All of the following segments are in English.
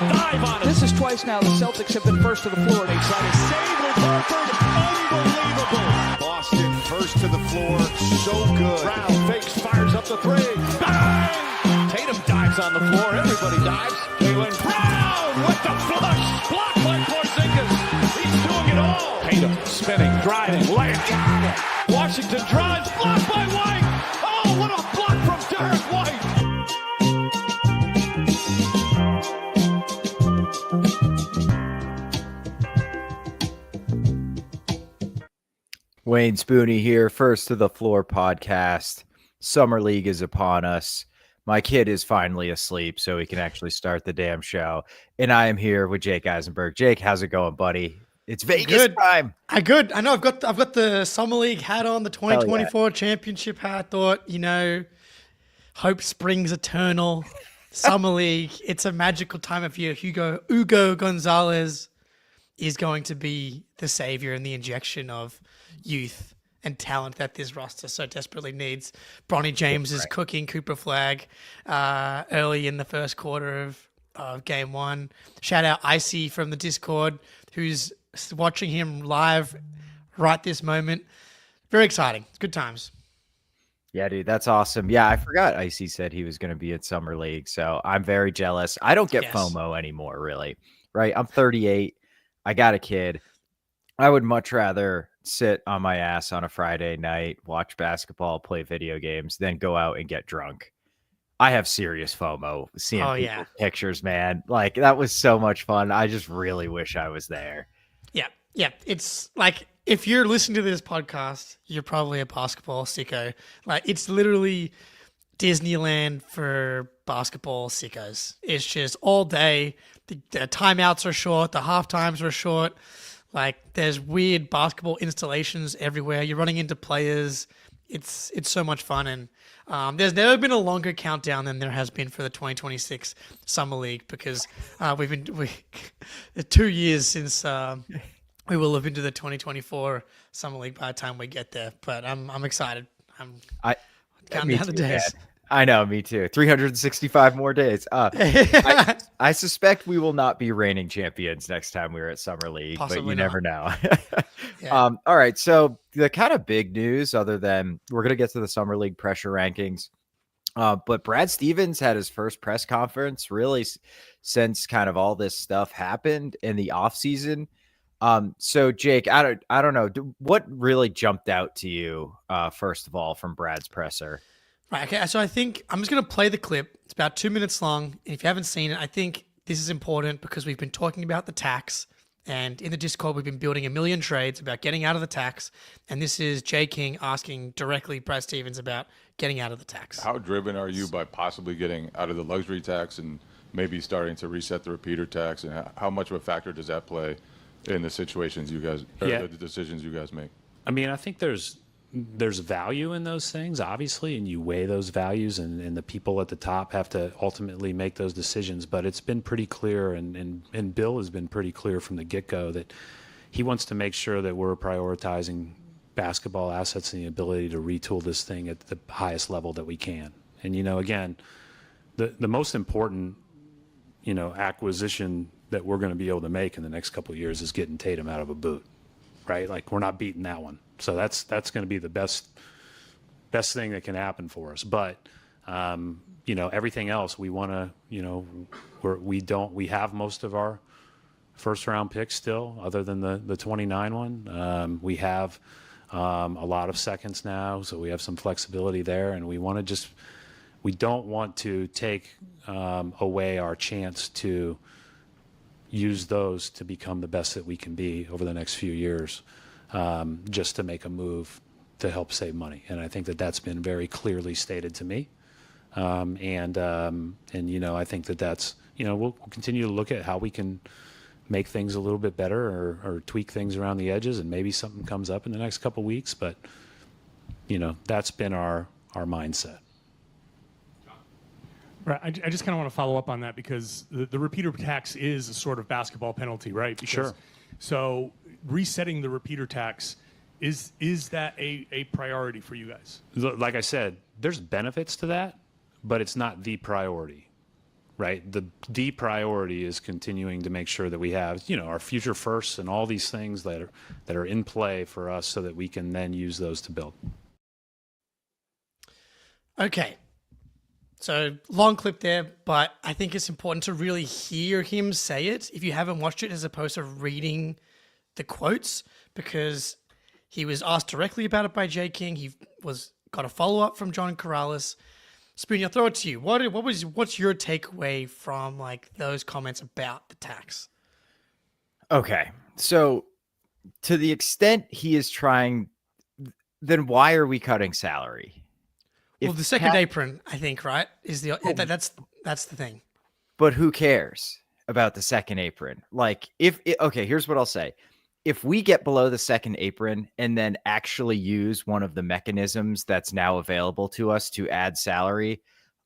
dive on him. This is twice now the Celtics have been first to the floor. They try to save with Horford. Unbelievable. Boston first to the floor. So good. Brown fakes, fires up the three. Bang! Tatum dives on the floor. Everybody dives. Jaylen Brown with the flush. Blocked by Porzingis. He's doing it all. Tatum spinning, driving, layup. Washington drives. Blocked by White. Oh, what a block from Derek White. Wayne Spooney here, First to the Floor podcast. Summer League is upon us. My kid is finally asleep, so we can actually start the damn show. And I am here with Jake Eisenberg. Jake, how's it going, buddy? It's Vegas time. Good. I know I've got the Summer League hat on, the 2024 championship hat. Thought, hope springs eternal. Summer League. It's a magical time of year. Ugo Gonzalez is going to be the savior and the injection of youth and talent that this roster so desperately needs. Bronny James is cooking Cooper Flag early in the first quarter of game one. Shout out Icy from the Discord, who's watching him live right this moment. Very exciting. Good times. Yeah, dude, that's awesome. Yeah, I forgot Icy said he was going to be at Summer League, so I'm very jealous. I don't get FOMO anymore, really, right? I'm 38. I got a kid. I would much rather sit on my ass on a Friday night, watch basketball, play video games, than go out and get drunk. I have serious FOMO seeing people's pictures, man. Like, that was so much fun. I just really wish I was there. Yeah. It's like, if you're listening to this podcast, you're probably a basketball sicko. Like, it's literally Disneyland for basketball sickos. It's just all day. The timeouts are short. The half times are short. Like, there's weird basketball installations everywhere. You're running into players. It's so much fun. And there's never been a longer countdown than there has been for the 2026 Summer League, because we've 2 years since we will have been to the 2024 Summer League by the time we get there. But I'm excited. I'm counting down the days. Man. I know, me too. 365 more days. I suspect we will not be reigning champions next time we're at Summer League, but you never know. All right, so the kind of big news, other than we're going to get to the Summer League pressure rankings, but Brad Stevens had his first press conference really since kind of all this stuff happened in the offseason. So Jake, I don't know, what really jumped out to you, first of all, from Brad's presser? Right, okay, so I think I'm just going to play the clip. It's about 2 minutes long. And if you haven't seen it, I think this is important because we've been talking about the tax. And in the Discord, we've been building a million trades about getting out of the tax. And this is Jay King asking directly Brad Stevens about getting out of the tax. How driven are you by possibly getting out of the luxury tax and maybe starting to reset the repeater tax? And how much of a factor does that play in the situations you guys, or the decisions you guys make? I mean, I think there's value in those things, obviously, and you weigh those values, and the people at the top have to ultimately make those decisions. But it's been pretty clear, and Bill has been pretty clear from the get-go that he wants to make sure that we're prioritizing basketball assets and the ability to retool this thing at the highest level that we can. And, again, the most important, acquisition that we're going to be able to make in the next couple of years is getting Tatum out of a boot, right? Like, we're not beating that one. So that's going to be the best thing that can happen for us. But everything else we want to, we have most of our first round picks still, other than the 29 one. We have a lot of seconds now, so we have some flexibility there, and we don't want to take away our chance to use those to become the best that we can be over the next few years. Just to make a move to help save money. And I think that's been very clearly stated to me. And I think that's, we'll continue to look at how we can make things a little bit better or tweak things around the edges, and maybe something comes up in the next couple of weeks. But, that's been our mindset. Right. I just kind of want to follow up on that, because the repeater tax is a sort of basketball penalty, right? Because, sure. So resetting the repeater tax, is that a priority for you guys? Like I said, there's benefits to that, but it's not the priority, right? The priority is continuing to make sure that we have, our future firsts and all these things that are in play for us so that we can then use those to build. Okay. So long clip there, but I think it's important to really hear him say it if you haven't watched it, as opposed to reading the quotes, because he was asked directly about it by Jay King. He got a follow-up from John Corrales. Spoon, I'll throw it to you. What's your takeaway from like those comments about the tax? Okay. So to the extent he is trying, then why are we cutting salary? Well, the second apron, I think, right, is that's the thing. But who cares about the second apron? Like, okay, here's what I'll say. If we get below the second apron and then actually use one of the mechanisms that's now available to us to add salary,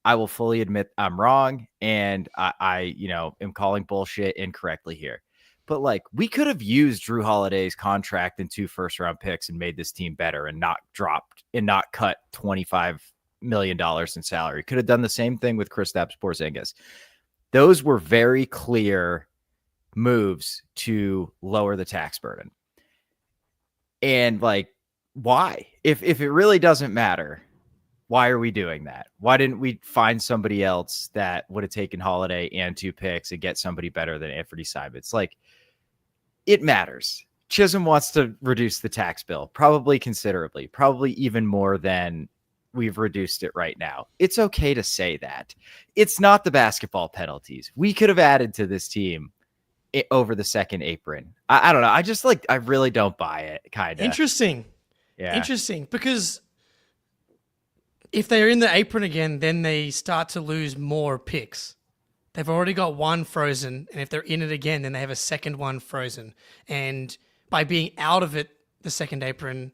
I will fully admit I'm wrong, and I am calling bullshit incorrectly here. But like, we could have used Drew Holiday's contract and 2 first-round picks and made this team better and not cut $25 million in salary. Could have done the same thing with Kristaps Porzingis. Those were very clear moves to lower the tax burden. And like, why? If it really doesn't matter, why are we doing that? Why didn't we find somebody else that would have taken Holiday and 2 picks and get somebody better than Anthony Simons? Like, it matters. Chisholm wants to reduce the tax bill, probably considerably, probably even more than we've reduced it right now. It's okay to say that. It's not the basketball penalties. We could have added to this team over the second apron. I don't know. I really don't buy it. Kind of interesting. Yeah. Interesting, because if they're in the apron again, then they start to lose more picks. They've already got one frozen, and if they're in it again, then they have a second one frozen. And by being out of it, the second apron,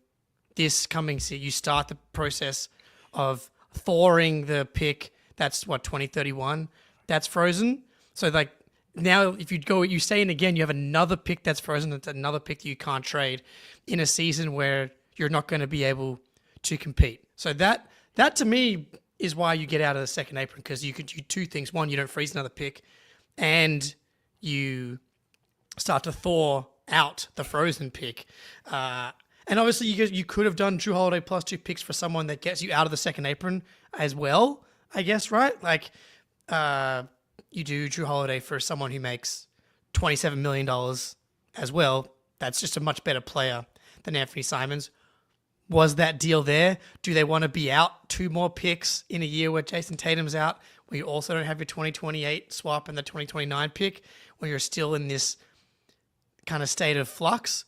this coming season, you start the process of thawing the pick. That's 2031. That's frozen. So like now, if you stay in again, you have another pick that's frozen. It's another pick that you can't trade in a season where you're not going to be able to compete. So that to me is why you get out of the second apron, because you could do 2 things. One, you don't freeze another pick, and you start to thaw out the frozen pick. And obviously, you could have done Drew Holiday plus 2 picks for someone that gets you out of the second apron as well, I guess, right? Like, you do Drew Holiday for someone who makes $27 million as well. That's just a much better player than Anthony Simons. Was that deal there? Do they want to be out 2 more picks in a year where Jason Tatum's out, where you also don't have your 2028 swap and the 2029 pick, where you're still in this kind of state of flux?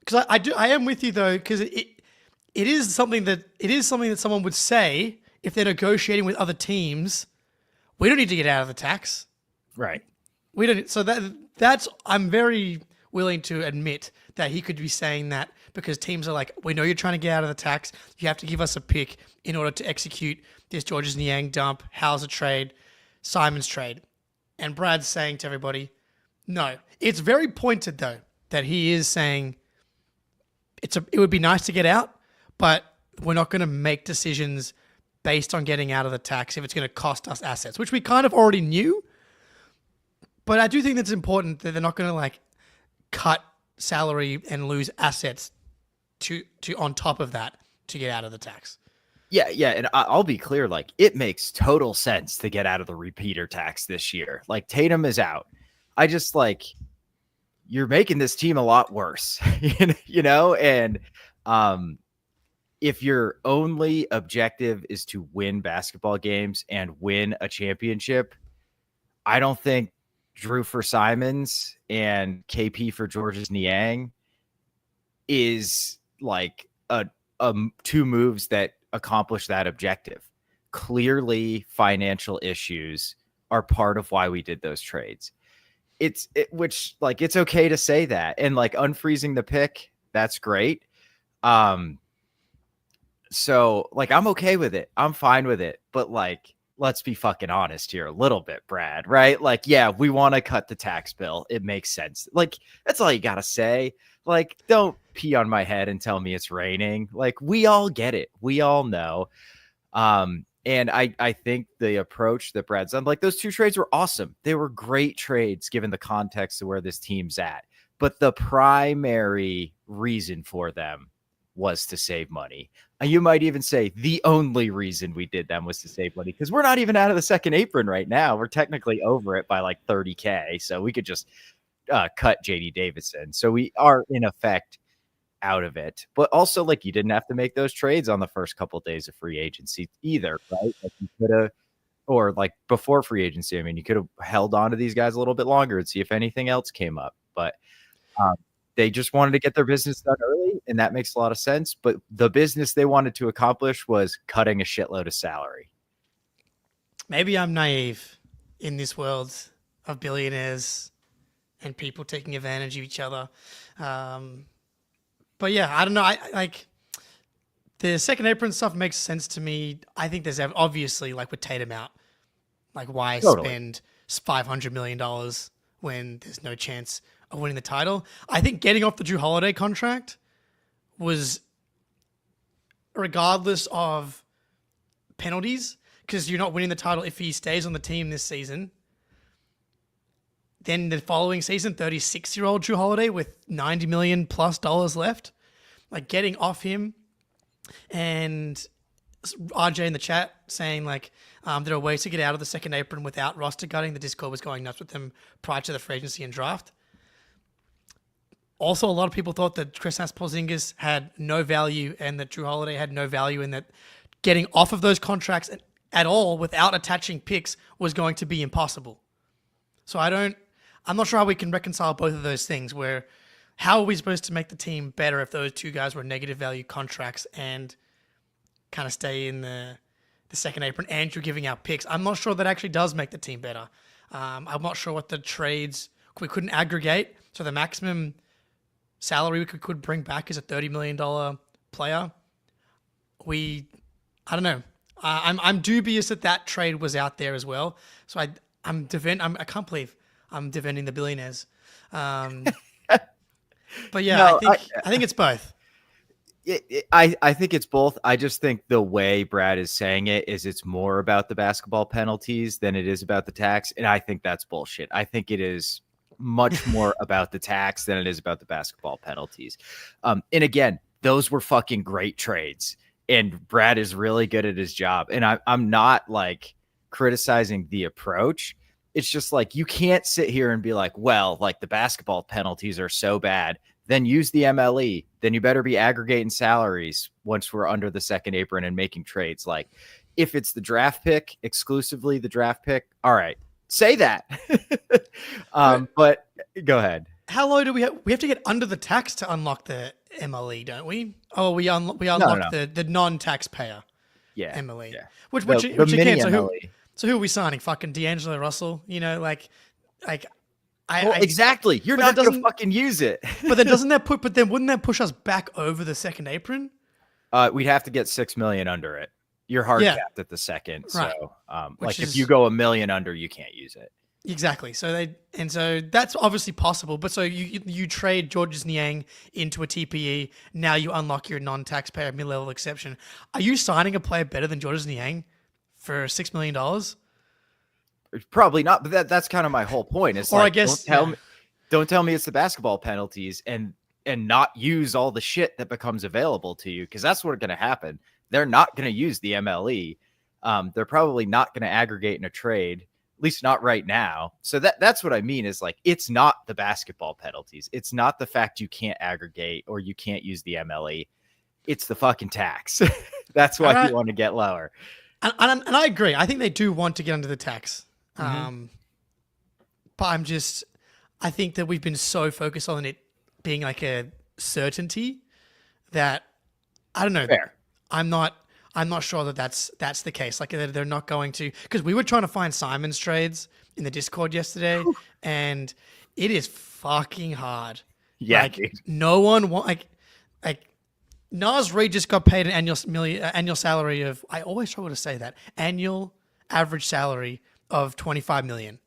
Because I am with you though, because it is something that someone would say if they're negotiating with other teams. We don't need to get out of the tax, right? We don't. So that's I'm very willing to admit that he could be saying that, because teams are like, we know you're trying to get out of the tax. You have to give us a pick in order to execute this Georges Niang dump, Hauser trade, Simons trade. And Brad's saying to everybody, no. It's very pointed though that he is saying it would be nice to get out, but we're not going to make decisions based on getting out of the tax if it's going to cost us assets, which we kind of already knew. But I do think that's important that they're not going to like cut salary and lose assets to on top of that to get out of the tax. Yeah, and I'll be clear, like, it makes total sense to get out of the repeater tax this year. Like, Tatum is out. I just, like, you're making this team a lot worse, you know? And if your only objective is to win basketball games and win a championship, I don't think Drew for Simons and KP for Georges Niang is like a 2 moves that accomplish that objective. Clearly, financial issues are part of why we did those trades. It's okay to say that, and like unfreezing the pick, that's great. So like, I'm okay with it. I'm fine with it. But like, let's be fucking honest here a little bit, Brad, right? Like, yeah, we want to cut the tax bill. It makes sense. Like, that's all you got to say. Like, don't pee on my head and tell me it's raining. Like, we all get it. We all know. And I think the approach that Brad's done, like those two trades were awesome. They were great trades given the context of where this team's at. But the primary reason for them was to save money. You might even say the only reason we did them was to save money, because we're not even out of the second apron right now. We're technically over it by like $30K. So we could just cut JD Davison. So we are in effect out of it. But also, like, you didn't have to make those trades on the first couple of days of free agency either, right? Like you could have, or like before free agency, I mean, you could have held on to these guys a little bit longer and see if anything else came up. But they just wanted to get their business done early, and that makes a lot of sense. But the business they wanted to accomplish was cutting a shitload of salary. Maybe I'm naive in this world of billionaires and people taking advantage of each other. But yeah, I don't know. I like the second apron stuff makes sense to me. I think there's obviously, like with Tatum out, like why spend $500 million when there's no chance of winning the title? I think getting off the Jrue Holiday contract was, regardless of penalties, because you're not winning the title if he stays on the team this season. Then the following season, 36-year-old Jrue Holiday with $90 million plus left, like getting off him. And RJ in the chat saying like there are ways to get out of the second apron without roster cutting. The Discord was going nuts with them prior to the free agency and draft. Also, a lot of people thought that Kristaps Porzingis had no value and that Jrue Holiday had no value, and that getting off of those contracts at all without attaching picks was going to be impossible. So I'm not sure how we can reconcile both of those things, where how are we supposed to make the team better if those two guys were negative value contracts and kind of stay in the second apron and you're giving out picks? I'm not sure that actually does make the team better. I'm not sure what the trades, we couldn't aggregate. So the maximum salary we could bring back is a $30 million player. I don't know. I'm dubious that trade was out there as well. So I can't believe I'm defending the billionaires. But yeah, no, I think it's both. I think it's both. I just think the way Brad is saying it is it's more about the basketball penalties than it is about the tax. And I think that's bullshit. I think it is much more about the tax than it is about the basketball penalties. And again, those were fucking great trades. And Brad is really good at his job. And I'm not like criticizing the approach. It's just like, you can't sit here and be like, well, like the basketball penalties are so bad, then use the MLE. Then you better be aggregating salaries once we're under the second apron and making trades. Like if it's the draft pick, exclusively the draft pick, all right, say that. But go ahead. How low do we have? We have to get under the tax to unlock the MLE, don't we? Oh, we unlock the non-taxpayer MLE. Yeah. Which you can. So who are we signing? Fucking D'Angelo Russell? You know, exactly. You're not going to fucking use it. But then wouldn't that push us back over the second apron? We'd have to get $6 million under it. You're hard capped at the second. Right. So if you go $1 million under, you can't use it. Exactly. So that's obviously possible. But so you trade Georges Niang into a TPE. Now you unlock your non-taxpayer mid-level exception. Are you signing a player better than Georges Niang for $6 million? Probably not, but that's kind of my whole point. It's like, I guess, don't tell me it's the basketball penalties and not use all the shit that becomes available to you, because that's what's going to happen. They're not going to use the MLE. They're probably not going to aggregate in a trade, at least not right now. So that's what I mean is like, it's not the basketball penalties. It's not the fact you can't aggregate or you can't use the MLE. It's the fucking tax. That's why you want to get lower. And I agree. I think they do want to get under the tax. But I think that we've been so focused on it being like a certainty that I don't know. Fair. I'm not sure that that's the case. Like they're not going to, because we were trying to find Simon's trades in the Discord yesterday, and it is fucking hard. Yeah, like dude. No one like Nas Reed just got paid an annual salary of, I always struggle to say that, annual average salary of $25 million.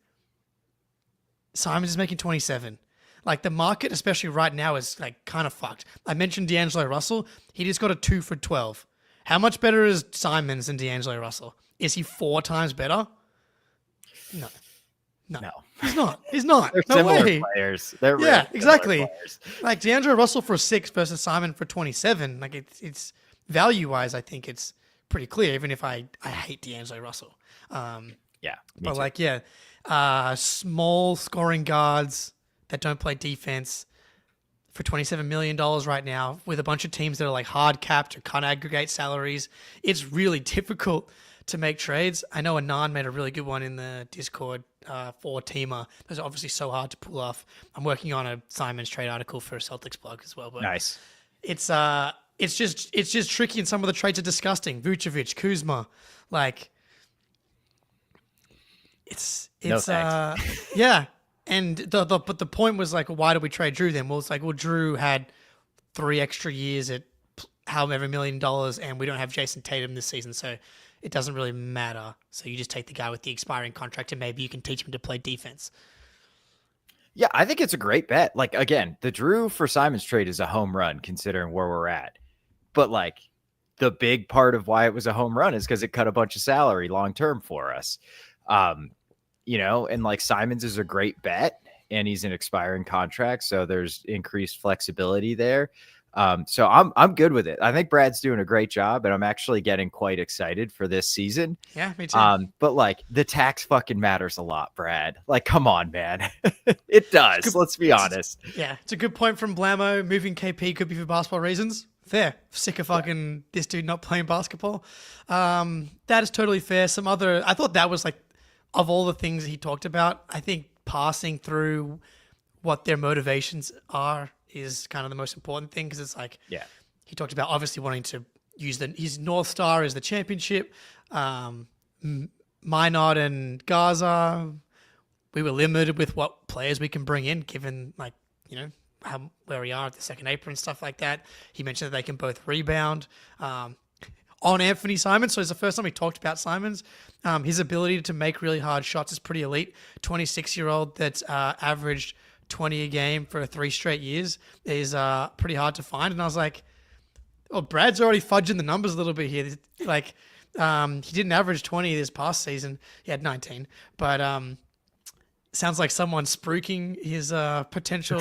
Simons is making 27. Like the market, especially right now, is like kind of fucked. I mentioned D'Angelo Russell. He just got a 2 for $12. How much better is Simons than D'Angelo Russell? Is he 4 times better? No. No. He's not. He's not. They're No similar way. players. They're Yeah, really similar exactly. players. Like DeAndre Russell for 6 versus Simon for 27. Like it's value-wise, I think it's pretty clear, even if I hate DeAndre Russell. Yeah. But like, yeah, small scoring guards that don't play defense for $27 million right now with a bunch of teams that are like hard capped or can't aggregate salaries. It's really difficult to make trades. I know Anand made a really good one in the Discord for Teamer. Those are obviously so hard to pull off. I'm working on a Simon's trade article for a Celtics blog as well. But Nice. It's just tricky, and some of the trades are disgusting. Vucevic, Kuzma, like it's No thanks. yeah. And but the point was like, why did we trade Drew then? Well, it's like, well, Drew had 3 extra years at however $1 million, and we don't have Jason Tatum this season, so it doesn't really matter. So you just take the guy with the expiring contract, and maybe you can teach him to play defense. Yeah, I think it's a great bet. Like, again, the Drew for Simon's trade is a home run considering where we're at. But like, the big part of why it was a home run is because it cut a bunch of salary long term for us. And like Simon's is a great bet, and he's an expiring contract, so there's increased flexibility there. So I'm good with it. I think Brad's doing a great job, and I'm actually getting quite excited for this season. Yeah, me too. But like, the tax fucking matters a lot, Brad. Like, come on, man. It does. Let's be honest. Yeah, it's a good point from Blammo. Moving KP could be for basketball reasons. Fair. Sick of fucking this dude not playing basketball. That is totally fair. I thought that was like, of all the things he talked about, I think passing through what their motivations are is kind of the most important thing, because it's like, Yeah. he talked about obviously wanting to use his North Star as the championship. Minot and Gaza, we were limited with what players we can bring in, given like, where we are at the second apron and stuff like that. He mentioned that they can both rebound. On Anthony Simons, so it's the first time we talked about Simons. His ability to make really hard shots is pretty elite. 26-year-old that's averaged 20 a game for 3 straight years is pretty hard to find. And I was like, well, Brad's already fudging the numbers a little bit here. Like, he didn't average 20 this past season. He had 19. But sounds like someone spruiking his potential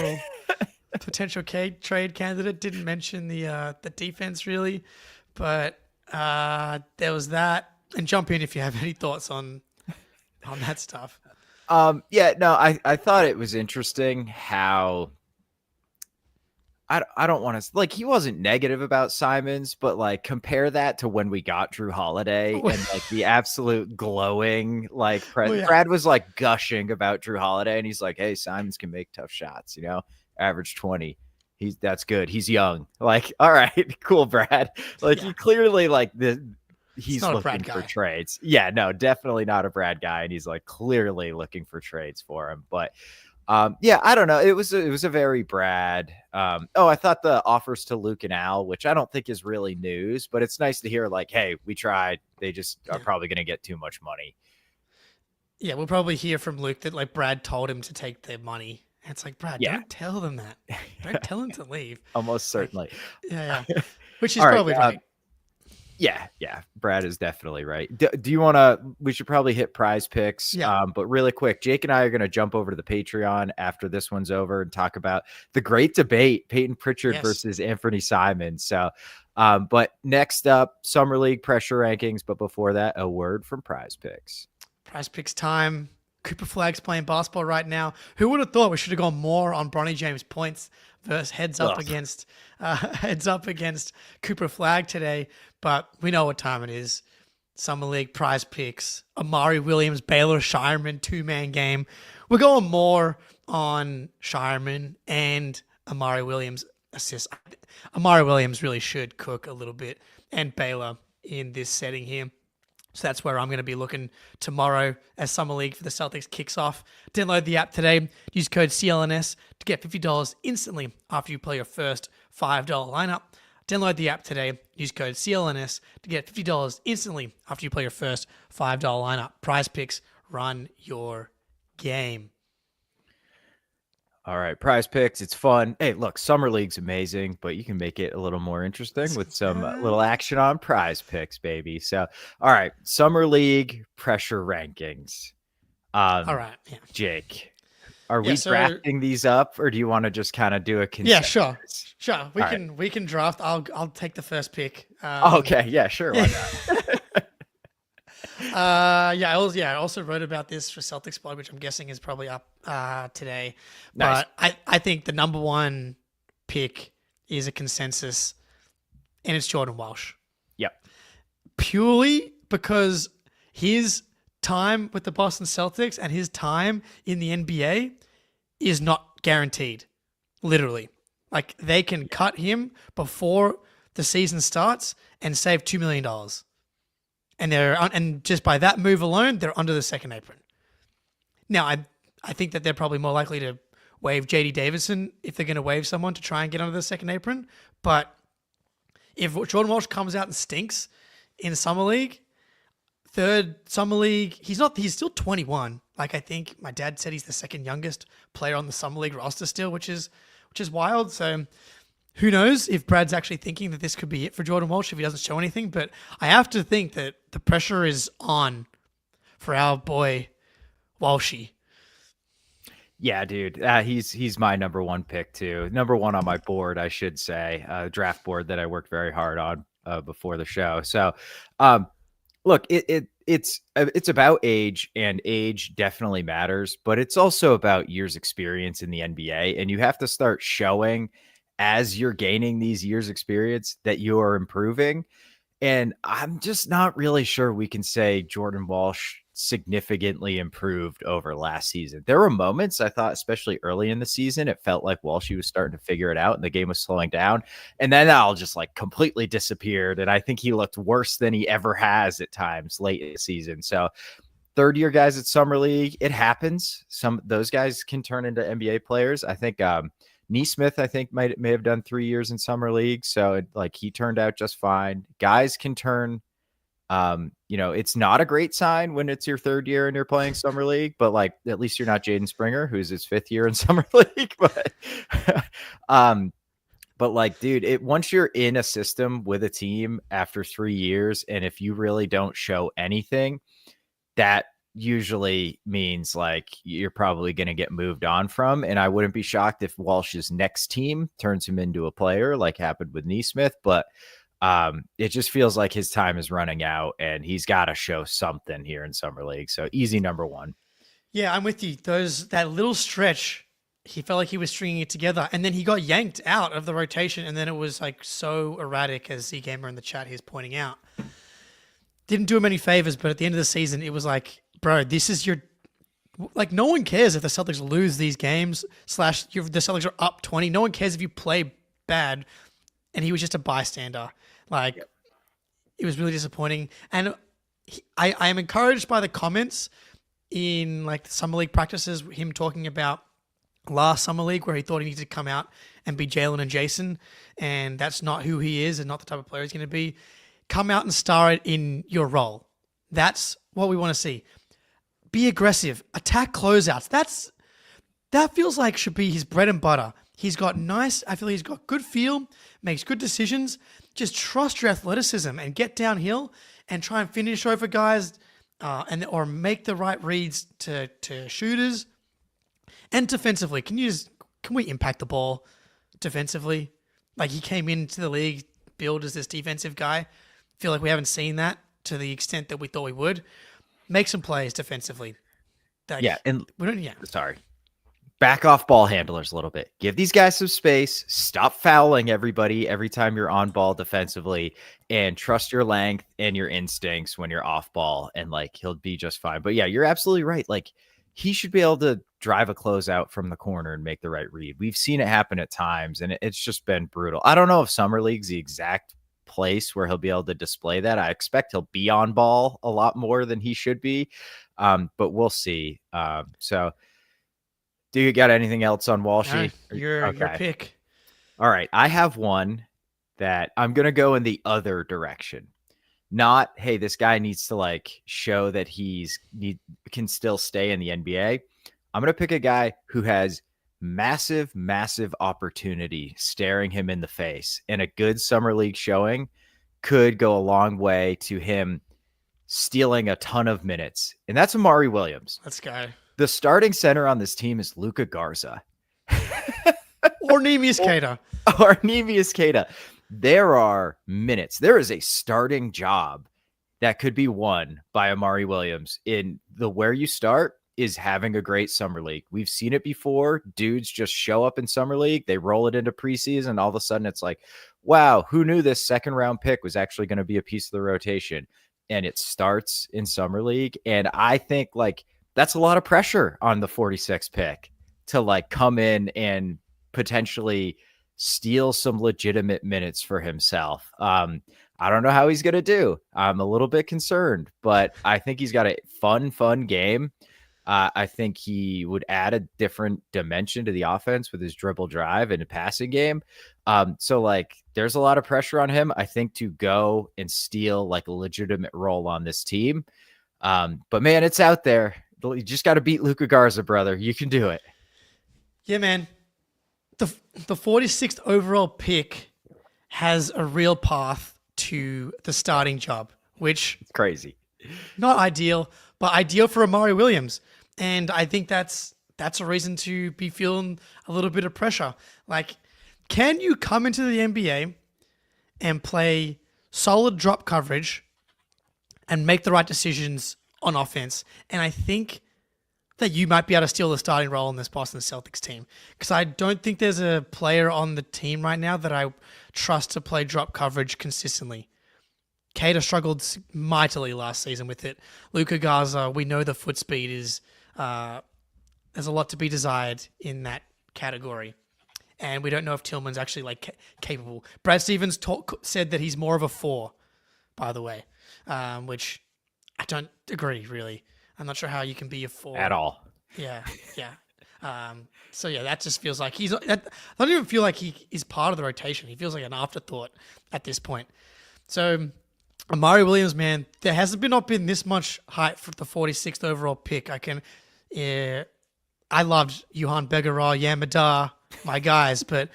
trade candidate. Didn't mention the defense really. But there was that. And jump in if you have any thoughts on that stuff. I thought it was interesting how I don't want to, like, he wasn't negative about Simons, but like, compare that to when we got Drew Holiday and like the absolute glowing, like, Brad was like gushing about Drew Holiday, and he's like, hey, Simons can make tough shots, average 20. That's good. He's young. Like, all right, cool, Brad. Like, he clearly like he's looking for trades. Yeah, no, definitely not a Brad guy, and he's like clearly looking for trades for him. But I don't know. It was a very Brad. I thought the offers to Luke and Al, which I don't think is really news, but it's nice to hear like, hey, we tried. They just are probably going to get too much money. Yeah, we'll probably hear from Luke that like Brad told him to take their money. And it's like, Brad, don't tell them that. Don't tell them to leave. Almost certainly. Like, yeah. Which is probably right. Yeah. Brad is definitely right. Do you want to, we should probably hit prize picks. Yeah. But really quick, Jake and I are going to jump over to the Patreon after this one's over and talk about the great debate, Peyton Pritchard versus Anthony Simons. So, but next up, Summer League pressure rankings. But before that, a word from prize picks. Prize picks time. Cooper Flagg's playing basketball right now. Who would have thought we should have gone more on Bronny James points versus heads up against Cooper Flagg today? But we know what time it is. Summer League prize picks. Amari Williams, Baylor Scheierman 2-man game. We're going more on Scheierman and Amari Williams assists. Amari Williams really should cook a little bit, and Baylor in this setting here. So that's where I'm going to be looking tomorrow as Summer League for the Celtics kicks off. Download the app today. Use code CLNS to get $50 instantly after you play your first $5 lineup. Download the app today. Use code CLNS to get $50 instantly after you play your first $5 lineup. Prize picks, run your game. All right, Prize Picks. It's fun. Hey, look, Summer League's amazing, but you can make it a little more interesting with some little action on Prize Picks, baby. So, all right, Summer League pressure rankings. All right, yeah. Jake, are we drafting these up, or do you want to just kind of do a consensus? Yeah, sure. We can draft. I'll take the first pick. Okay, yeah, sure. Why not? I also wrote about this for Celtics blog, which I'm guessing is probably up today. Nice. But I think the number one pick is a consensus, and it's Jordan Walsh. Yep. Purely because his time with the Boston Celtics and his time in the NBA is not guaranteed. Literally. Like, they can cut him before the season starts and save $2 million. And just by that move alone, they're under the second apron. Now, I think that they're probably more likely to waive JD Davison if they're going to waive someone to try and get under the second apron. But if Jordan Walsh comes out and stinks in Summer League, third Summer League, he's still 21. Like, I think my dad said he's the second youngest player on the Summer League roster still, which is wild. So who knows if Brad's actually thinking that this could be it for Jordan Walsh if he doesn't show anything. But I have to think that the pressure is on for our boy Walshy. Yeah, dude. He's my number one pick too. Number one on my board, I should say, draft board that I worked very hard on before the show. So, look, it's about age, and age definitely matters, but it's also about years experience in the NBA, and you have to start showing as you're gaining these years experience that you are improving. And I'm just not really sure we can say Jordan Walsh significantly improved over last season. There were moments I thought, especially early in the season, it felt like Walsh was starting to figure it out and the game was slowing down. And then that all just like completely disappeared. And I think he looked worse than he ever has at times late in the season. So third year guys at Summer League, it happens. Those guys can turn into NBA players. I think Neesmith, I think may have done 3 years in Summer League. So he turned out just fine. Guys can turn, it's not a great sign when it's your third year and you're playing Summer League, but like, at least you're not Jaden Springer, who's his fifth year in Summer League. But like, dude, once you're in a system with a team after 3 years, and if you really don't show anything, that usually means like you're probably going to get moved on from. And I wouldn't be shocked if Walsh's next team turns him into a player like happened with Neesmith, but it just feels like his time is running out and he's got to show something here in Summer League. So easy number one. Yeah, I'm with you. That little stretch, he felt like he was stringing it together, and then he got yanked out of the rotation, and then it was like so erratic, as Z Gamer in the chat he's pointing out. Didn't do him any favors, but at the end of the season, it was like, bro, this is your... Like, no one cares if the Celtics lose these games, / the Celtics are up 20. No one cares if you play bad, and he was just a bystander. Like, It was really disappointing. And I am encouraged by the comments in, like, the Summer League practices, him talking about last Summer League where he thought he needed to come out and be Jalen and Jason, and that's not who he is and not the type of player he's going to be. Come out and star it in your role. That's what we want to see. Be aggressive. Attack closeouts. That feels like should be his bread and butter. I feel he's got good feel, makes good decisions. Just trust your athleticism and get downhill and try and finish over guys or make the right reads to shooters. And defensively, can we impact the ball defensively? Like, he came into the league billed as this defensive guy. Feel like we haven't seen that to the extent that we thought we would. Make some plays defensively. Sorry. Back off ball handlers a little bit. Give these guys some space. Stop fouling everybody every time you're on ball defensively, and trust your length and your instincts when you're off ball, and like, he'll be just fine. But yeah, you're absolutely right. Like, he should be able to drive a closeout from the corner and make the right read. We've seen it happen at times, and it's just been brutal. I don't know if Summer League's the exact place where he'll be able to display that. I expect he'll be on ball a lot more than he should be, but we'll see. So do you got anything else on Walshy? Your pick. All right. I have one that I'm going to go in the other direction. Not, hey, this guy needs to like show that can still stay in the NBA. I'm going to pick a guy who has massive, massive opportunity staring him in the face, and a good summer league showing could go a long way to him stealing a ton of minutes. And that's Amari Williams. Let's go. The starting center on this team is Ugo Gonzalez. Or Neemias Queta. Or Neemias Queta. There are minutes. There is a starting job that could be won by Amari Williams. In the where you start is having a great summer league. We've seen it before. Dudes just show up in summer league. They roll it into preseason. All of a sudden it's like, wow, who knew this second round pick was actually going to be a piece of the rotation? And it starts in summer league. And I think like that's a lot of pressure on the 46th pick to like come in and potentially steal some legitimate minutes for himself. I don't know how he's going to do. I'm a little bit concerned, but I think he's got a fun game. I think he would add a different dimension to the offense with his dribble drive and a passing game. So like there's a lot of pressure on him, I think, to go and steal like a legitimate role on this team. But man, it's out there. You just got to beat Ugo Gonzalez, brother. You can do it. Yeah, man. The 46th overall pick has a real path to the starting job, which it's crazy. Not ideal, but ideal for Amari Williams. And I think that's a reason to be feeling a little bit of pressure. Like, can you come into the NBA and play solid drop coverage and make the right decisions on offense? And I think that you might be able to steal the starting role in this Boston Celtics team. Because I don't think there's a player on the team right now that I trust to play drop coverage consistently. Queta struggled mightily last season with it. Ugo Gonzalez, we know the foot speed is there's a lot to be desired in that category, and we don't know if Tillman's actually like capable. Brad Stevens said that he's more of a 4, by the way, which I don't agree really. I'm not sure how you can be a 4 at all. Yeah. So yeah, that just feels like I don't even feel like he is part of the rotation. He feels like an afterthought at this point. So Amari Williams, man, there hasn't not been this much hype for the 46th overall pick. I loved Johan Begara, Yamada, my guys, but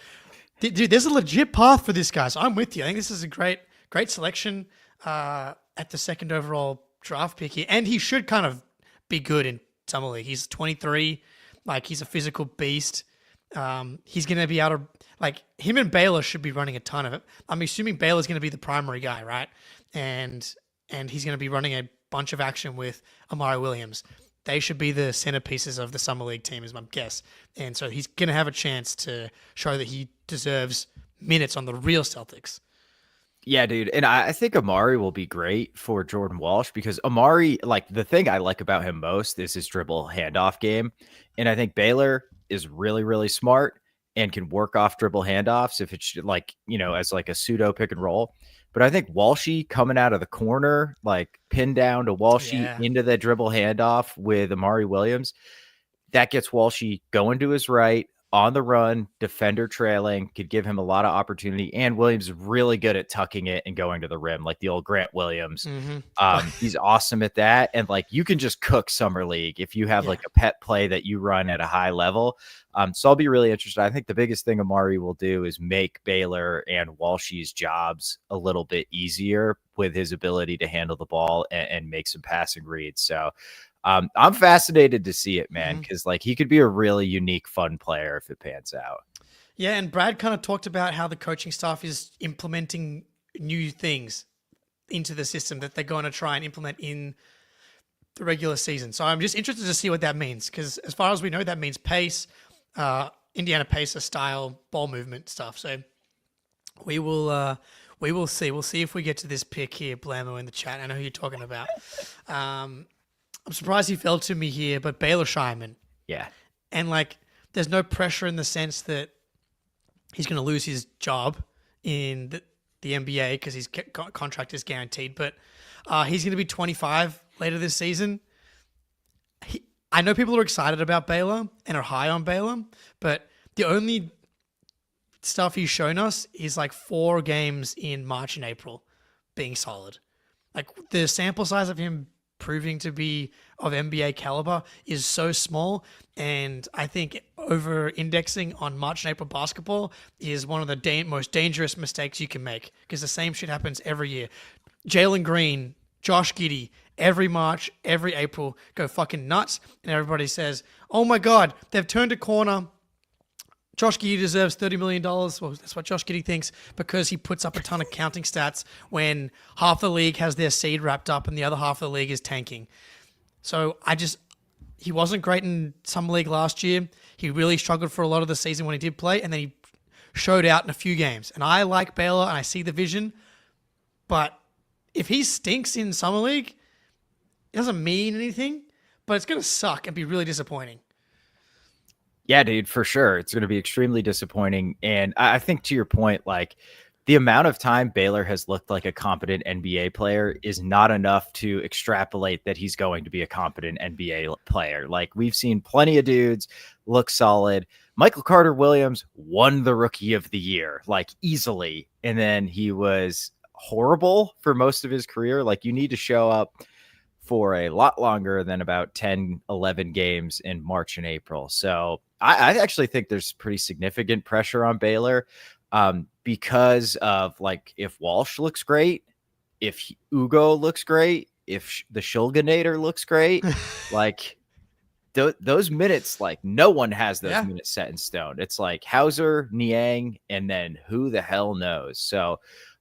dude, there's a legit path for this guy. So I'm with you. I think this is a great selection at the second overall draft pick here, and he should kind of be good in summer league. He's 23, like he's a physical beast. He's going to be able to, like, him and Baylor should be running a ton of it. I'm assuming Baylor's going to be the primary guy, right? And he's going to be running a bunch of action with Amari Williams. They should be the centerpieces of the summer league team, is my guess. And so he's going to have a chance to show that he deserves minutes on the real Celtics. Yeah, dude. And I think Amari will be great for Jordan Walsh because Amari, like, the thing I like about him most is his dribble handoff game. And I think Baylor is really, really smart and can work off dribble handoffs if it's like, you know, as like a pseudo pick and roll. But I think Walshy coming out of the corner, like pinned down to Walshy into the dribble handoff with Amari Williams, that gets Walshy going to his right, on the run, defender trailing, could give him a lot of opportunity. And Williams is really good at tucking it and going to the rim, like the old Grant Williams. Mm-hmm. He's awesome at that. And like you can just cook summer league if you have like a pet play that you run at a high level. So I'll be really interested. I think the biggest thing Amari will do is make Baylor and Walshy's jobs a little bit easier with his ability to handle the ball and make some passing reads. So I'm fascinated to see it, man, because like he could be a really unique, fun player if it pans out. Yeah, and Brad kind of talked about how the coaching staff is implementing new things into the system that they're going to try and implement in the regular season. So I'm just interested to see what that means, because as far as we know, that means pace, Indiana Pacer style ball movement stuff. So we will see. We'll see if we get to this pick here, Blammo, in the chat. I know who you're talking about. I'm surprised he fell to me here, but Baylor Scheierman. Yeah. And like, there's no pressure in the sense that he's going to lose his job in the NBA because his contract is guaranteed, but he's going to be 25 later this season. I know people are excited about Baylor and are high on Baylor, but the only stuff he's shown us is like 4 games in March and April being solid. Like the sample size of him proving to be of NBA caliber is so small, and I think over-indexing on March and April basketball is one of the most dangerous mistakes you can make, because the same shit happens every year. Jalen Green, Josh Giddey, every March, every April go fucking nuts, and everybody says, oh my God, they've turned a corner. Josh Giddey deserves $30 million. Well, that's what Josh Giddey thinks, because he puts up a ton of counting stats when half the league has their seed wrapped up and the other half of the league is tanking. So he wasn't great in Summer League last year. He really struggled for a lot of the season when he did play, and then he showed out in a few games. And I like Baylor, and I see the vision, but if he stinks in Summer League, it doesn't mean anything, but it's going to suck and be really disappointing. Yeah, dude, for sure. It's going to be extremely disappointing. And I think, to your point, like, the amount of time Baylor has looked like a competent NBA player is not enough to extrapolate that he's going to be a competent NBA player. Like, we've seen plenty of dudes look solid. Michael Carter-Williams won the Rookie of the Year, like, easily. And then he was horrible for most of his career. Like, you need to show up for a lot longer than about 10, 11 games in March and April. So I actually think there's pretty significant pressure on Baylor because of, like, if Walsh looks great, if Ugo looks great, if the Shulganator looks great, like those minutes, like, no one has those minutes set in stone. It's like Hauser, Niang, and then who the hell knows? So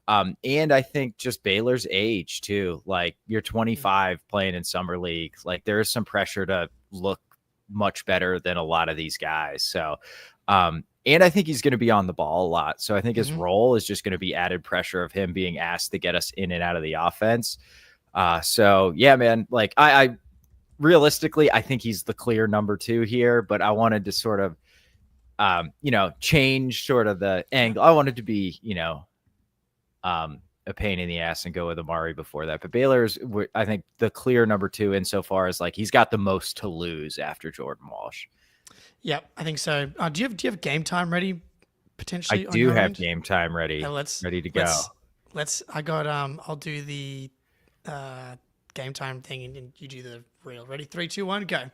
and I think just Baylor's age too, like, you're 25 playing in Summer League, like, there's some pressure to look much better than a lot of these guys. So, and I think he's going to be on the ball a lot. So I think his role is just going to be added pressure of him being asked to get us in and out of the offense. So yeah, man, like, I realistically, I think he's the clear number 2 here, but I wanted to sort of, change sort of the angle. I wanted to be, a pain in the ass and go with Amari before that. But Baylor's, I think, the clear number 2 insofar as, like, he's got the most to lose after Jordan Walsh. Yeah, I think so. Do you have game time ready potentially? I do have game time ready. Ready to go. I'll do the game time thing and you do the real. Ready? 3, 2, 1, go.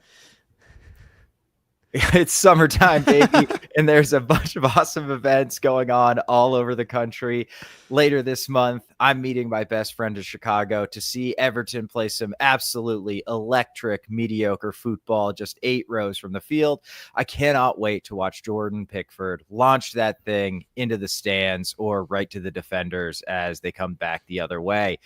It's summertime, baby, and there's a bunch of awesome events going on all over the country. Later this month, I'm meeting my best friend in Chicago to see Everton play some absolutely electric, mediocre football, just 8 rows from the field. I cannot wait to watch Jordan Pickford launch that thing into the stands or right to the defenders as they come back the other way.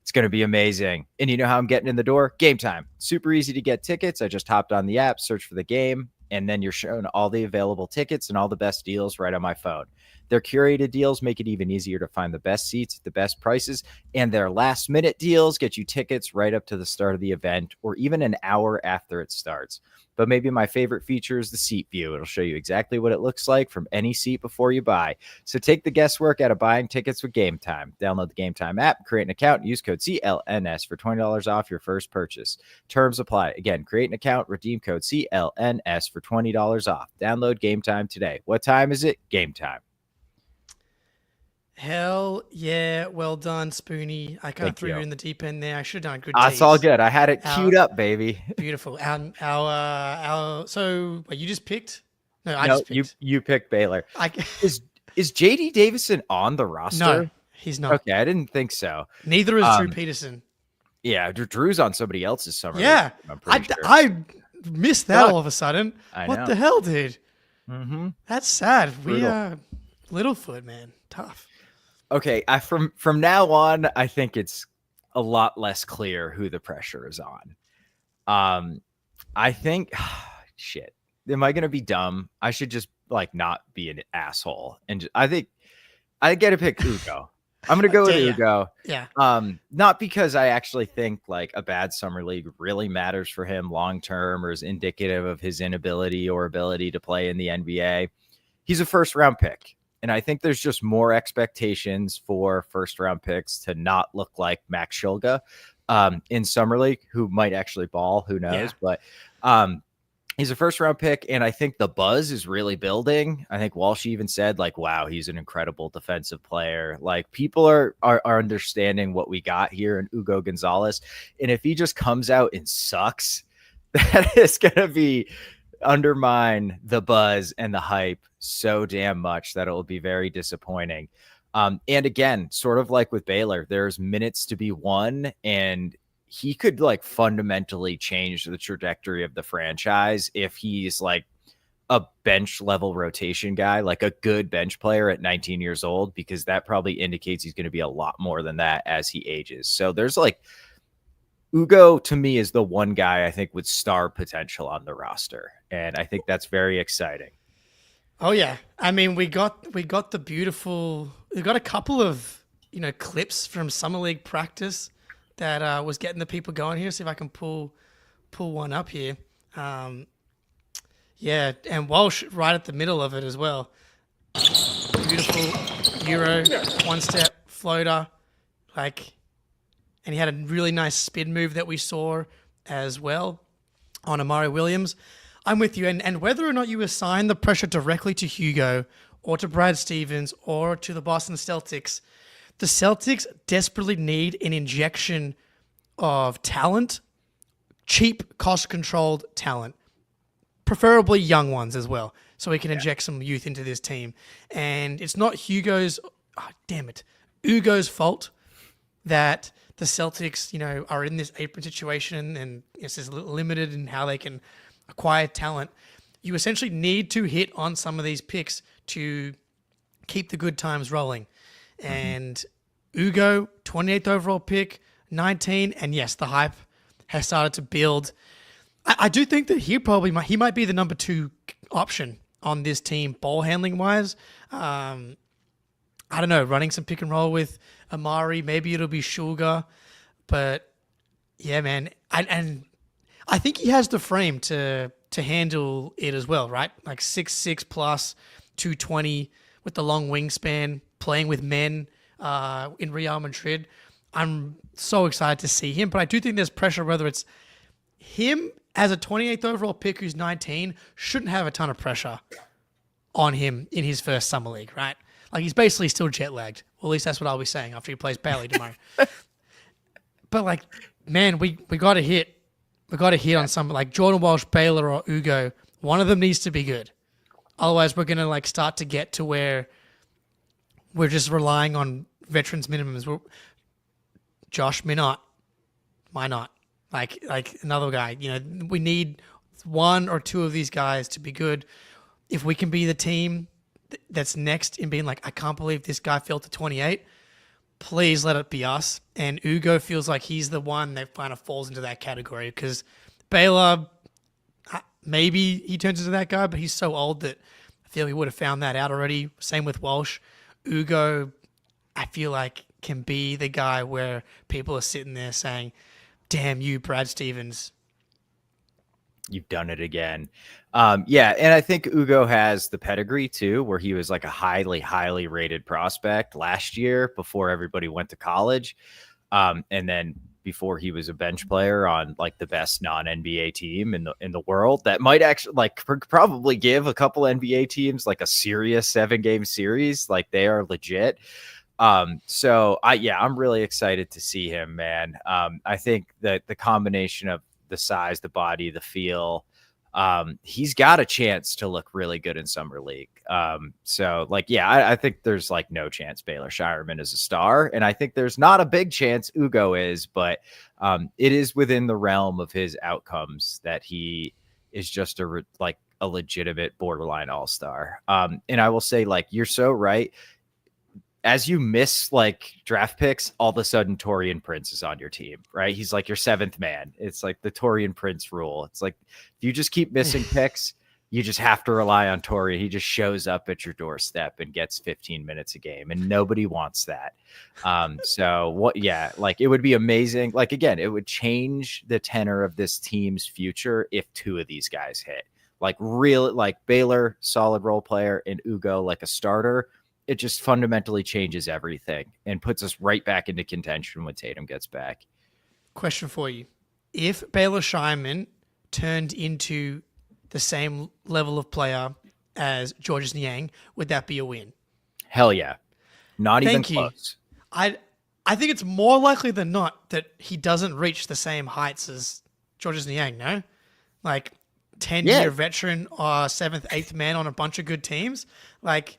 It's going to be amazing. And you know how I'm getting in the door? Game Time. Super easy to get tickets. I just hopped on the app, search for the game, and then you're shown all the available tickets and all the best deals right on my phone. Their curated deals make it even easier to find the best seats at the best prices, and their last-minute deals get you tickets right up to the start of the event or even an hour after it starts. But maybe my favorite feature is the seat view. It'll show you exactly what it looks like from any seat before you buy. So take the guesswork out of buying tickets with Game Time. Download the Game Time app, create an account, and use code CLNS for $20 off your first purchase. Terms apply. Again, create an account, redeem code CLNS for $20 off. Download Game Time today. What time is it? Game Time. Hell yeah, well done, Spoonie. I kind of threw you in the deep end there. I should have done a good. It's all good. I had it queued up, baby. Beautiful. So wait, you just picked? No, I no, just picked. You picked Baylor. Is JD Davison on the roster? No, he's not. Okay, I didn't think so. Neither is Drew Peterson. Yeah, Drew's on somebody else's summer. Yeah, I'm pretty sure. I missed that all of a sudden. What the hell, dude? Mm-hmm. That's sad. We Littlefoot, man, tough. Okay, from now on, I think it's a lot less clear who the pressure is on. I think, shit, am I going to be dumb? I should just, like, not be an asshole. And I think I get to pick Ugo. I'm going to go with Ugo. Yeah. Not because I actually think, like, a bad summer league really matters for him long term or is indicative of his inability or ability to play in the NBA. He's a first round pick. And I think there's just more expectations for first round picks to not look like Max Shulga in Summer League, who might actually ball, who knows, but he's a first round pick. And I think the buzz is really building. I think Walsh even said, like, wow, he's an incredible defensive player. Like, people are understanding what we got here in Ugo Gonzalez. And if he just comes out and sucks, that is going to be undermine the buzz and the hype so damn much that it will be very disappointing. And again, sort of like with Baylor, there's minutes to be won, and he could like fundamentally change the trajectory of the franchise if he's like a bench level rotation guy, like a good bench player at 19 years old, because that probably indicates he's going to be a lot more than that as he ages. So there's like Ugo to me is the one guy I think with star potential on the roster. And I think that's very exciting. Oh yeah. I mean, we got a couple of, clips from Summer League practice that was getting the people going here. See if I can pull one up here. Yeah, and Walsh right at the middle of it as well. Beautiful Euro, one-step floater. And he had a really nice spin move that we saw as well on Amari Williams. I'm with you. And whether or not you assign the pressure directly to Hugo or to Brad Stevens or to the Boston Celtics, the Celtics desperately need an injection of talent, cheap, cost-controlled talent, preferably young ones as well, so we can inject some youth into this team. And it's not Ugo's that the Celtics, are in this apron situation and it's just limited in how they can acquire talent. You essentially need to hit on some of these picks to keep the good times rolling. And Ugo, 28th overall pick, 19, and yes, the hype has started to build. I do think that he might be the number 2 option on this team, ball handling wise. I don't know, running some pick and roll with Amari, maybe it'll be Sugar, but yeah, man, and I think he has the frame to handle it as well, right? Like 6'6 plus, 220 with the long wingspan, playing with men in Real Madrid. I'm so excited to see him, but I do think there's pressure, whether it's him as a 28th overall pick who's 19, shouldn't have a ton of pressure on him in his first Summer League, right? Like, he's basically still jet lagged. Well, at least that's what I'll be saying after he plays Bailey tomorrow. But man, we got to hit. We got to hit on some, like Jordan Walsh, Baylor, or Ugo. One of them needs to be good. Otherwise, we're going to start to get to where we're just relying on veterans minimums. Josh Minot, why not? Like another guy, we need 1 or 2 of these guys to be good. If we can be the team that's next in being like, I can't believe this guy fell to 28, please let it be us. And Ugo feels like he's the one that kind of falls into that category, because Baylor, maybe he turns into that guy, but he's so old that I feel he would have found that out already. Same with Walsh. Ugo, I feel like, can be the guy where people are sitting there saying, damn you, Brad Stevens. You've done it again. Yeah, and I think Ugo has the pedigree too, where he was like a highly, highly rated prospect last year before everybody went to college. And then before he was a bench player on like the best non-NBA team in the world that might actually probably give a couple NBA teams like a serious 7-game series. Like, they are legit. So I'm really excited to see him, man. I think that the combination of the size, the body, the feel, he's got a chance to look really good in Summer League. I think there's no chance Baylor Scheierman is a star, and I think there's not a big chance Ugo is, but it is within the realm of his outcomes that he is just a legitimate borderline all-star. And I will say, you're so right. As you miss draft picks, all of a sudden Taurean Prince is on your team, right? He's like your 7th man. It's like the Taurean Prince rule. It's like, if you just keep missing picks, you just have to rely on Taurean. He just shows up at your doorstep and gets 15 minutes a game, and nobody wants that. It would be amazing. Again, it would change the tenor of this team's future if 2 of these guys hit. Baylor, solid role player, and Ugo, a starter. It just fundamentally changes everything and puts us right back into contention when Tatum gets back. Question for you. If Baylor Scheierman turned into the same level of player as Georges Niang, would that be a win? Hell yeah. Not even close. I think it's more likely than not that he doesn't reach the same heights as Georges Niang, no? 10-year veteran, 7th, 8th man on a bunch of good teams. Like,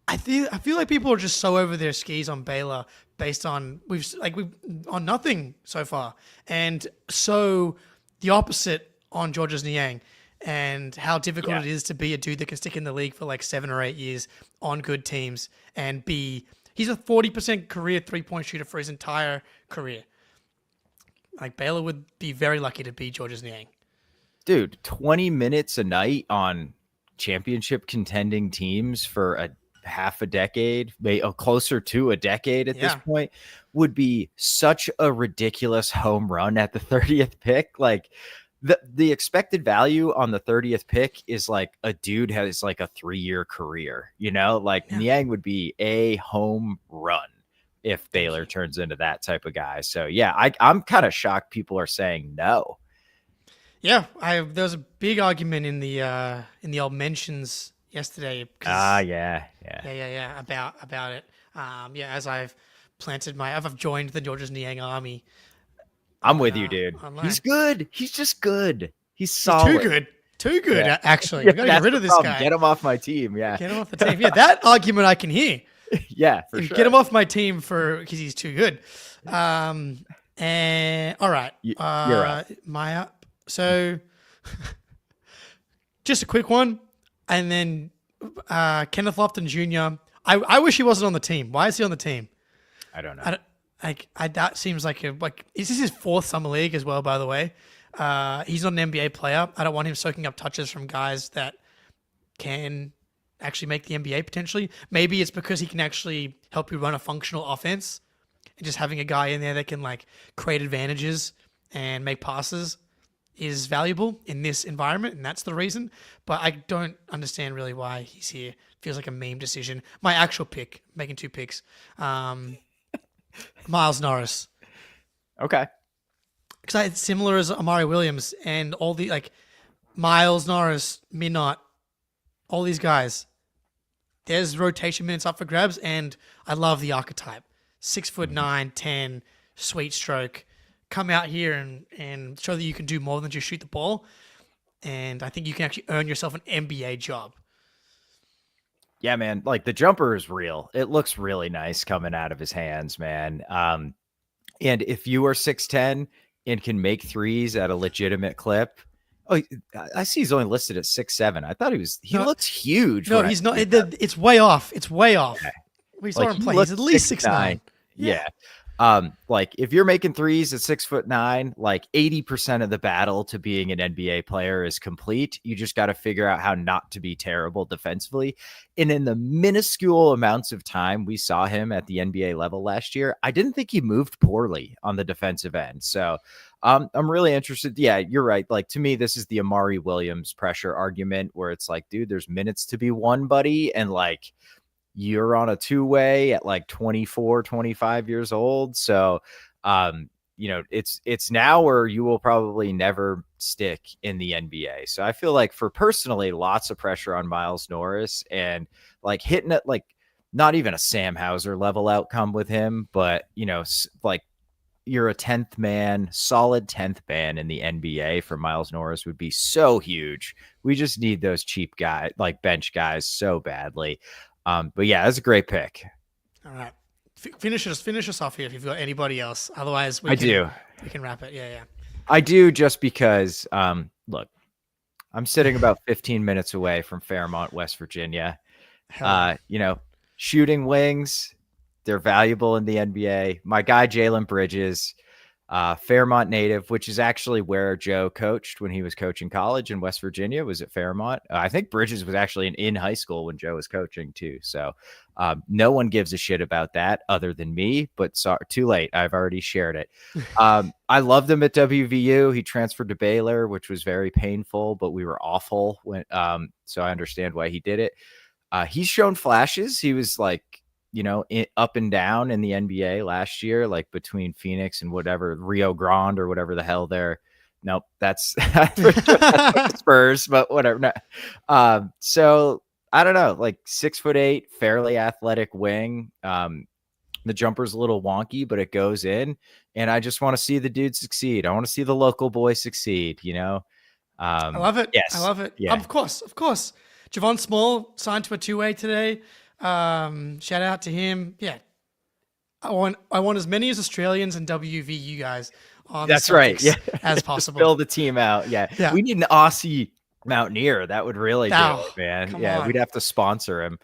I feel like people are just so over their skis on Baylor based on we've on nothing so far, and so the opposite on Georges Niang and how difficult it is to be a dude that can stick in the league for like 7 or 8 years on good teams and he's a 40% career 3-point shooter for his entire career. Like, Baylor would be very lucky to be Georges Niang. Dude, 20 minutes a night on championship contending teams for a half a decade, maybe closer to a decade at this point, would be such a ridiculous home run at the 30th pick. Like, the expected value on the 30th pick is like a dude has like a 3-year career, you know, like Niang would be a home run if Baylor turns into that type of guy. So yeah, I'm kind of shocked people are saying no. Yeah, there was a big argument in the old mentions yesterday. About it. As I've joined the Georges Niang army. I'm with you, dude. Online. He's good. He's just good. He's solid. Too good. Actually, you gotta get rid of this guy. Get him off my team. Yeah, get him off the team. Yeah, that argument I can hear. Yeah, for sure. Get him off my team because he's too good. And all right, you're up. My up. So, just a quick one, and then Kenneth Lofton Jr. I wish he wasn't on the team. Why is he on the team? I don't know. That seems like is this his 4th summer league as well, by the way? He's not an NBA player. I don't want him soaking up touches from guys that can actually make the NBA potentially. Maybe it's because he can actually help you run a functional offense, and just having a guy in there that can like create advantages and make passes is valuable in this environment, and that's the reason. But I don't understand really why he's here. Feels like a meme decision. My actual pick, making 2 picks. Miles Norris. Okay. Because it's similar as Amari Williams and all the Miles Norris, Minot, all these guys. There's rotation minutes up for grabs, and I love the archetype. 6'9", 10, sweet stroke. Come out here and show that you can do more than just shoot the ball. And I think you can actually earn yourself an NBA job. Yeah, man. Like, the jumper is real. It looks really nice coming out of his hands, man. And if you are 6'10" and can make threes at a legitimate clip, I see he's only listed at 6'7". I thought he looks huge. No, he's not. It's way off. It's way off. Okay. We saw him play. He's at least 6'9". Yeah. Like, if you're making threes at 6'9", like 80% of the battle to being an NBA player is complete. You just got to figure out how not to be terrible defensively. And in the minuscule amounts of time we saw him at the NBA level last year, I didn't think he moved poorly on the defensive end. So I'm really interested. Yeah, you're right. Like, to me, this is the Amari Williams pressure argument where it's like, dude, there's minutes to be won, buddy. And like, you're on a 2-way at like 24, 25 years old. So, it's now or you will probably never stick in the NBA. So I feel like for personally, lots of pressure on Miles Norris and like hitting it, like not even a Sam Hauser level outcome with him, but like you're a 10th man, solid 10th man in the NBA for Miles Norris would be so huge. We just need those cheap guys, like bench guys so badly. But yeah, that's a great pick. All right. Finish us off here if you've got anybody else. Otherwise, we can wrap it. Yeah. I do, just because, look, I'm sitting about 15 minutes away from Fairmont, West Virginia. Shooting wings, they're valuable in the NBA. My guy, Jalen Bridges, Fairmont native, which is actually where Joe coached when he was coaching college in West Virginia, was at Fairmont. I think Bridges was actually in high school when Joe was coaching too. So no one gives a shit about that other than me, but too late. I've already shared it. I loved him at WVU. He transferred to Baylor, which was very painful, but we were awful when, so I understand why he did it. He's shown flashes. He was like, up and down in the NBA last year, like between Phoenix and whatever, Rio Grande or whatever the hell they're. Nope, that's Spurs, but whatever. No. So I don't know, like 6'8", fairly athletic wing. The jumper's a little wonky, but it goes in, and I just want to see the dude succeed. I want to see the local boy succeed. I love it. Yes. I love it. Yeah. Of course. Javon Small signed to a 2-way today. Shout out to him. Yeah. I want as many as Australians and WVU guys on That's the right. Celtics Yeah. as possible. Fill the team out. Yeah. We need an Aussie Mountaineer. That would really do it, man. Yeah. on. We'd have to sponsor him.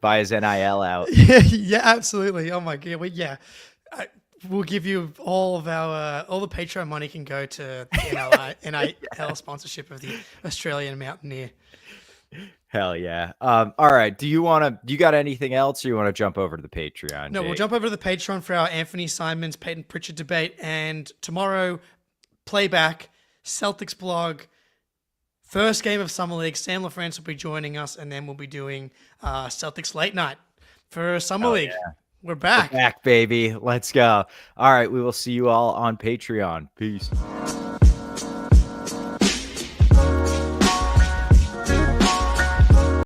Buy his NIL out. Yeah, absolutely. Oh my God. We'll give you all of our all the Patreon money can go to the NIL sponsorship of the Australian Mountaineer. Hell yeah. All right. Do you got anything else, or you want to jump over to the Patreon? No, Jake? we'll jump over to the Patreon for our Anthony Simons, Peyton Pritchard debate, and tomorrow playback Celtics blog. First game of Summer League. Sam LaFrance will be joining us, and then we'll be doing Celtics late night for Summer League. Yeah. We're back. We're back, baby. Let's go. All right. We will see you all on Patreon. Peace.